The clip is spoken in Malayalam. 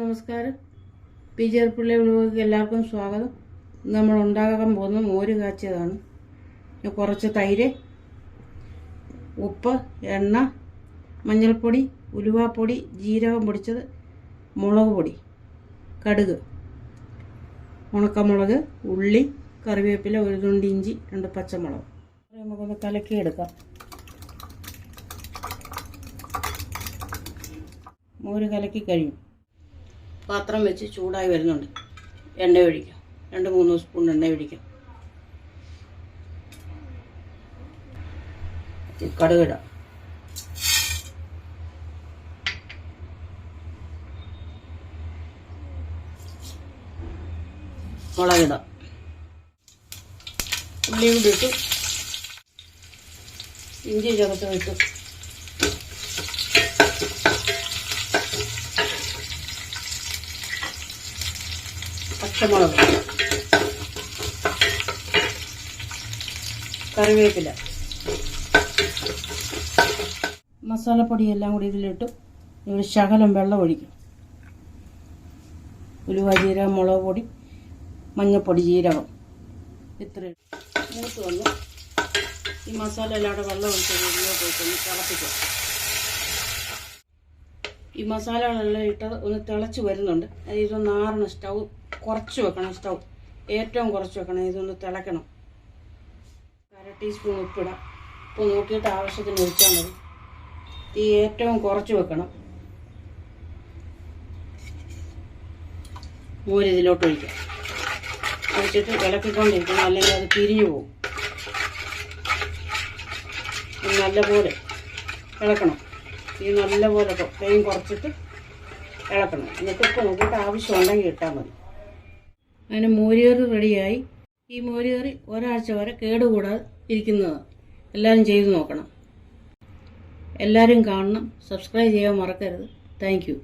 നമസ്കാരം. പി ചെറുപ്പിള്ളി വ്ലോഗിലേക്ക് എല്ലാവർക്കും സ്വാഗതം. നമ്മൾ ഉണ്ടാക്കാൻ പോകുന്ന മോര് കാച്ചിയതാണ്. കുറച്ച് തൈര്, ഉപ്പ്, എണ്ണ, മഞ്ഞൾപ്പൊടി, ഉലുവാപ്പൊടി, ജീരകം പൊടിച്ചത്, മുളക് പൊടി, കടുക്, ഉണക്കമുളക്, ഉള്ളി, കറിവേപ്പില, ഒരു തുണ്ട് ഇഞ്ചി, 2 പച്ചമുളക്. നമുക്കൊന്ന് കലക്കിയെടുക്കാം. മോര് കലക്കി കഴിഞ്ഞു. പാത്രം വെച്ച് ചൂടായി വരുന്നുണ്ട്. എണ്ണ ഒഴിക്കാം. 2-3 സ്പൂൺ എണ്ണ ഒഴിക്കാം. കടുകിടാം. മുളകിടാം. ഉള്ളിയും കൂടി ഇട്ടു. ഇഞ്ചി ചതച്ച് ഇട്ടു. പച്ചമുളക്, കറിവേപ്പില, മസാലപ്പൊടിയെല്ലാം കൂടി ഇതിലിട്ടു. ഒരു ശകലം വെള്ളം ഒഴിക്കും. ഉലുവ, ജീരകം, മുളക് പൊടി, മഞ്ഞൾപ്പൊടി, ജീരകം ഇത്രയും മൂത്ത് വന്ന് ഈ മസാല എല്ലാവരുടെ വെള്ളം ഒഴിച്ച് ഇതിലോട്ട് തിളപ്പിക്കും. ഈ മസാലകളെല്ലാം ഇട്ടത് ഒന്ന് തിളച്ച് വരുന്നുണ്ട്. ഇതൊന്ന് ആറണം. സ്റ്റൗ കുറച്ച് വെക്കണം. സ്റ്റൗ ഏറ്റവും കുറച്ച് വെക്കണം. ഇതൊന്ന് തിളക്കണം. 1/2 ടീസ്പൂൺ ഉപ്പിടാം. ഉപ്പ് നോക്കിയിട്ട് ആവശ്യത്തിന് ഒഴിച്ചാൽ മതി. തീ ഏറ്റവും കുറച്ച് വെക്കണം. മോര് ഇതിലോട്ട് ഒഴിക്കാം. ഒഴിച്ചിട്ട് ഇളക്കിക്കൊണ്ടിരിക്കണം, അല്ലെങ്കിൽ അത് പിരിഞ്ഞു പോകും. നല്ലപോലെ ഇളക്കണം. ഈ നല്ലപോലെ ഫ്ലെയിം കുറച്ചിട്ട് ഇളക്കണം. എന്നിട്ട് ഉപ്പ് നോക്കിയിട്ട് ആവശ്യമുണ്ടെങ്കിൽ ഇട്ടാൽ മതി. അതിന് മോരുകറി റെഡിയായി. ഈ മോരുകറി ഒരാഴ്ച വരെ കേടുകൂടാതെ ഇരിക്കുന്നതാണ്. എല്ലാവരും ചെയ്തു നോക്കണം. എല്ലാവരും കാണണം. സബ്സ്ക്രൈബ് ചെയ്യാൻ മറക്കരുത്. Thank you.